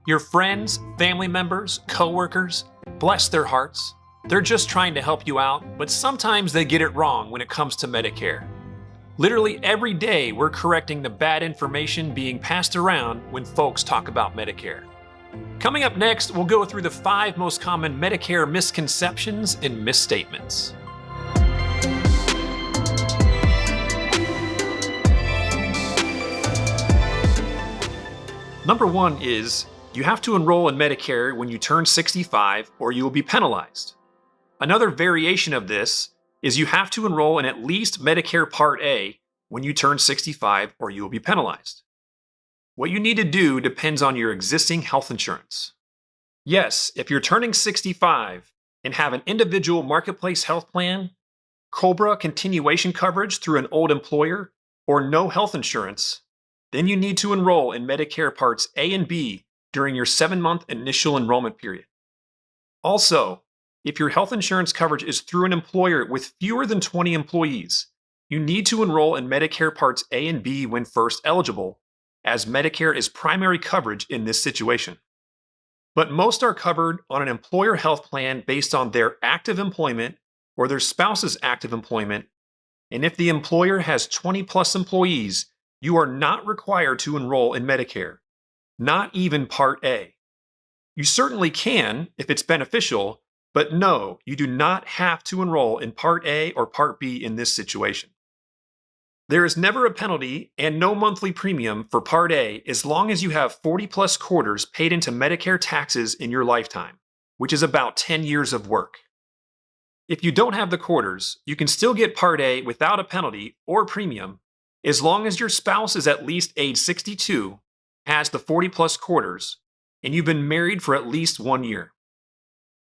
Your friends, family members, coworkers, bless their hearts. They're just trying to help you out, but sometimes they get it wrong when it comes to Medicare. Literally every day, we're correcting the bad information being passed around when folks talk about Medicare. Coming up next, we'll go through the 5 most common Medicare misconceptions and misstatements. Number 1 is, you have to enroll in Medicare when you turn 65 or you will be penalized. Another variation of this is you have to enroll in at least Medicare Part A when you turn 65 or you will be penalized. What you need to do depends on your existing health insurance. Yes, if you're turning 65 and have an individual marketplace health plan, COBRA continuation coverage through an old employer, or no health insurance, then you need to enroll in Medicare Parts A and B during your 7-month initial enrollment period. Also, if your health insurance coverage is through an employer with fewer than 20 employees, you need to enroll in Medicare Parts A and B when first eligible, as Medicare is primary coverage in this situation. But most are covered on an employer health plan based on their active employment or their spouse's active employment, and if the employer has 20+ employees, you are not required to enroll in Medicare, not even Part A. You certainly can if it's beneficial, but no, you do not have to enroll in Part A or Part B in this situation. There is never a penalty and no monthly premium for Part A as long as you have 40+ quarters paid into Medicare taxes in your lifetime, which is about 10 years of work. If you don't have the quarters, you can still get Part A without a penalty or premium as long as your spouse is at least age 62, has the 40+ quarters, and you've been married for at least 1 year.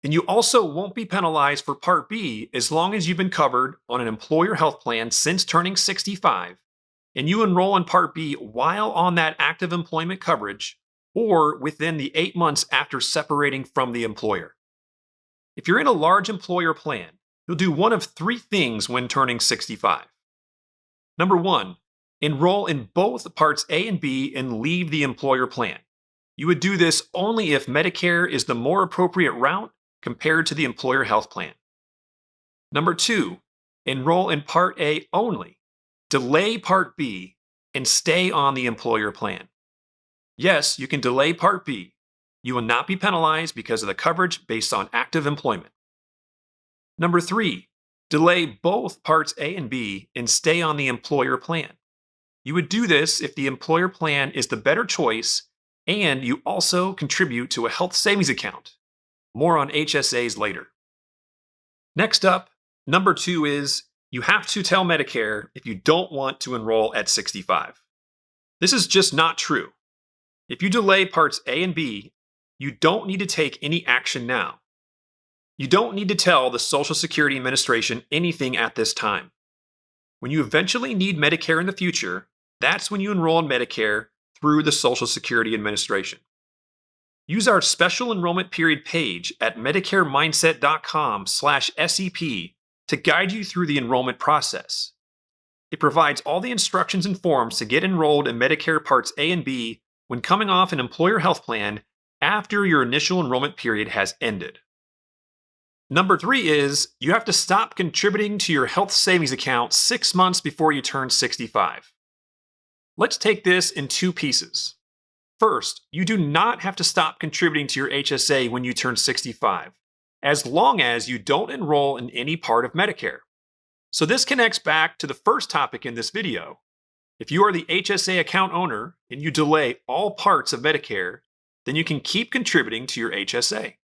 And you also won't be penalized for Part B as long as you've been covered on an employer health plan since turning 65, and you enroll in Part B while on that active employment coverage or within the 8 months after separating from the employer. If you're in a large employer plan, you'll do one of 3 things when turning 65. Number 1, enroll in both Parts A and B and leave the employer plan. You would do this only if Medicare is the more appropriate route compared to the employer health plan. Number 2, enroll in Part A only, delay Part B, and stay on the employer plan. Yes, you can delay Part B. You will not be penalized because of the coverage based on active employment. Number 3, delay both Parts A and B and stay on the employer plan. You would do this if the employer plan is the better choice and you also contribute to a health savings account. More on HSAs later. Next up, number 2 is you have to tell Medicare if you don't want to enroll at 65. This is just not true. If you delay Parts A and B, you don't need to take any action now. You don't need to tell the Social Security Administration anything at this time. When you eventually need Medicare in the future, that's when you enroll in Medicare through the Social Security Administration. Use our special enrollment period page at medicaremindset.com/SEP to guide you through the enrollment process. It provides all the instructions and forms to get enrolled in Medicare Parts A and B when coming off an employer health plan after your initial enrollment period has ended. Number 3 is you have to stop contributing to your health savings account 6 months before you turn 65. Let's take this in 2 pieces. First, you do not have to stop contributing to your HSA when you turn 65, as long as you don't enroll in any part of Medicare. So this connects back to the first topic in this video. If you are the HSA account owner and you delay all parts of Medicare, then you can keep contributing to your HSA.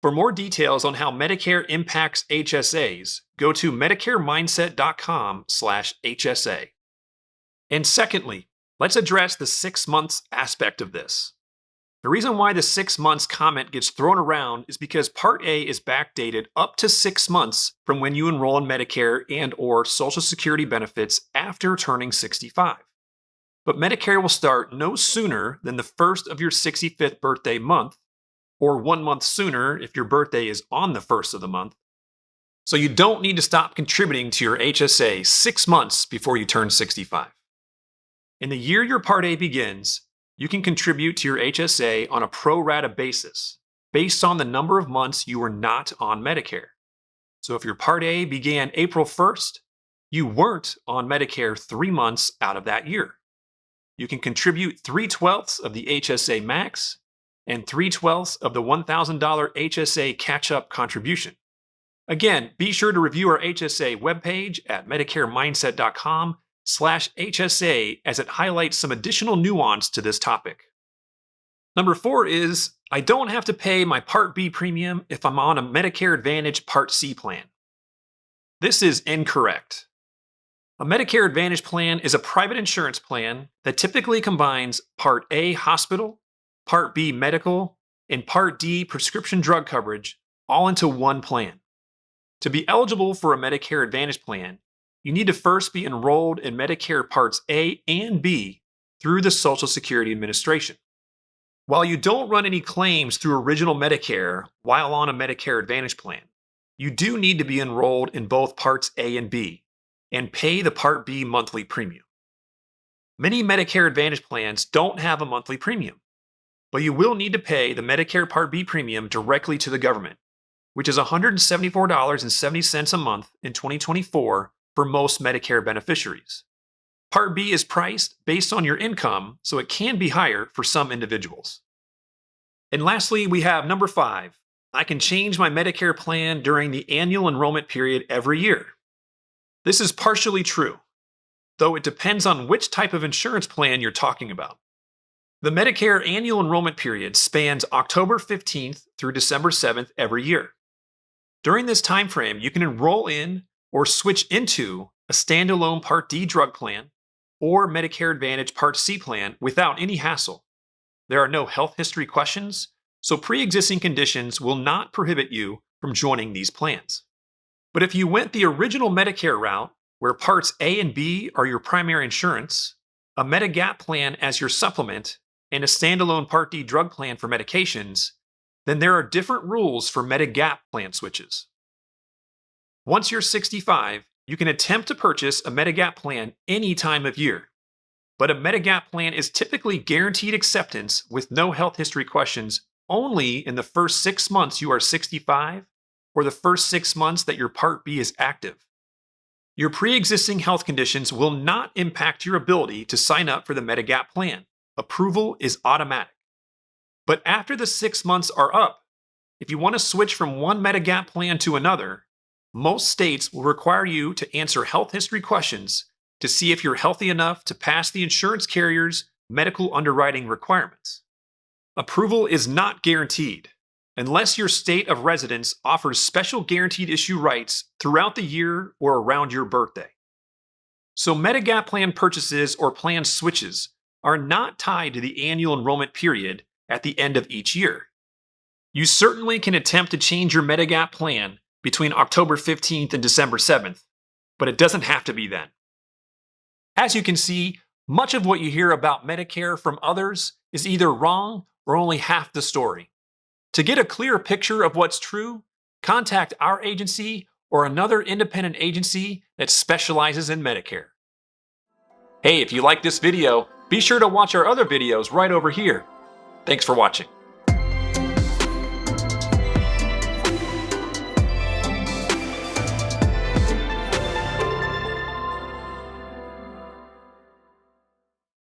For more details on how Medicare impacts HSAs, go to medicaremindset.com/HSA. And secondly, let's address the 6 months aspect of this. The reason why the 6 months comment gets thrown around is because Part A is backdated up to 6 months from when you enroll in Medicare and/or Social Security benefits after turning 65. But Medicare will start no sooner than the first of your 65th birthday month, or 1 month sooner if your birthday is on the first of the month. So you don't need to stop contributing to your HSA 6 months before you turn 65. In the year your Part A begins, you can contribute to your HSA on a pro rata basis based on the number of months you were not on Medicare. So if your Part A began April 1st, you weren't on Medicare 3 months out of that year. You can contribute 3/12 of the HSA max and 3/12 of the $1,000 HSA catch-up contribution. Again, be sure to review our HSA webpage at medicaremindset.com/HSA as it highlights some additional nuance to this topic. Number 4 is, I don't have to pay my Part B premium if I'm on a Medicare Advantage Part C plan. This is incorrect. A Medicare Advantage plan is a private insurance plan that typically combines Part A hospital, Part B medical, and Part D prescription drug coverage all into one plan. To be eligible for a Medicare Advantage plan, you need to first be enrolled in Medicare Parts A and B through the Social Security Administration. While you don't run any claims through Original Medicare while on a Medicare Advantage plan, you do need to be enrolled in both Parts A and B and pay the Part B monthly premium. Many Medicare Advantage plans don't have a monthly premium, but you will need to pay the Medicare Part B premium directly to the government, which is $174.70 a month in 2024 for most Medicare beneficiaries. Part B is priced based on your income, so it can be higher for some individuals. And lastly, we have number 5. I can change my Medicare plan during the annual enrollment period every year. This is partially true, though it depends on which type of insurance plan you're talking about. The Medicare Annual Enrollment Period spans October 15th through December 7th every year. During this time frame, you can enroll in or switch into a standalone Part D drug plan or Medicare Advantage Part C plan without any hassle. There are no health history questions, so pre-existing conditions will not prohibit you from joining these plans. But if you went the original Medicare route, where Parts A and B are your primary insurance, a Medigap plan as your supplement, and a standalone Part D drug plan for medications, then there are different rules for Medigap plan switches. Once you're 65, you can attempt to purchase a Medigap plan any time of year. But a Medigap plan is typically guaranteed acceptance with no health history questions only in the first 6 months you are 65 or the first 6 months that your Part B is active. Your pre-existing health conditions will not impact your ability to sign up for the Medigap plan. Approval is automatic. But after the 6 months are up, if you want to switch from one Medigap plan to another, most states will require you to answer health history questions to see if you're healthy enough to pass the insurance carrier's medical underwriting requirements. Approval is not guaranteed unless your state of residence offers special guaranteed issue rights throughout the year or around your birthday. So Medigap plan purchases or plan switches are not tied to the annual enrollment period at the end of each year. You certainly can attempt to change your Medigap plan between October 15th and December 7th, but it doesn't have to be then. As you can see, much of what you hear about Medicare from others is either wrong or only half the story. To get a clearer picture of what's true, contact our agency or another independent agency that specializes in Medicare. Hey, if you like this video, be sure to watch our other videos right over here. Thanks for watching.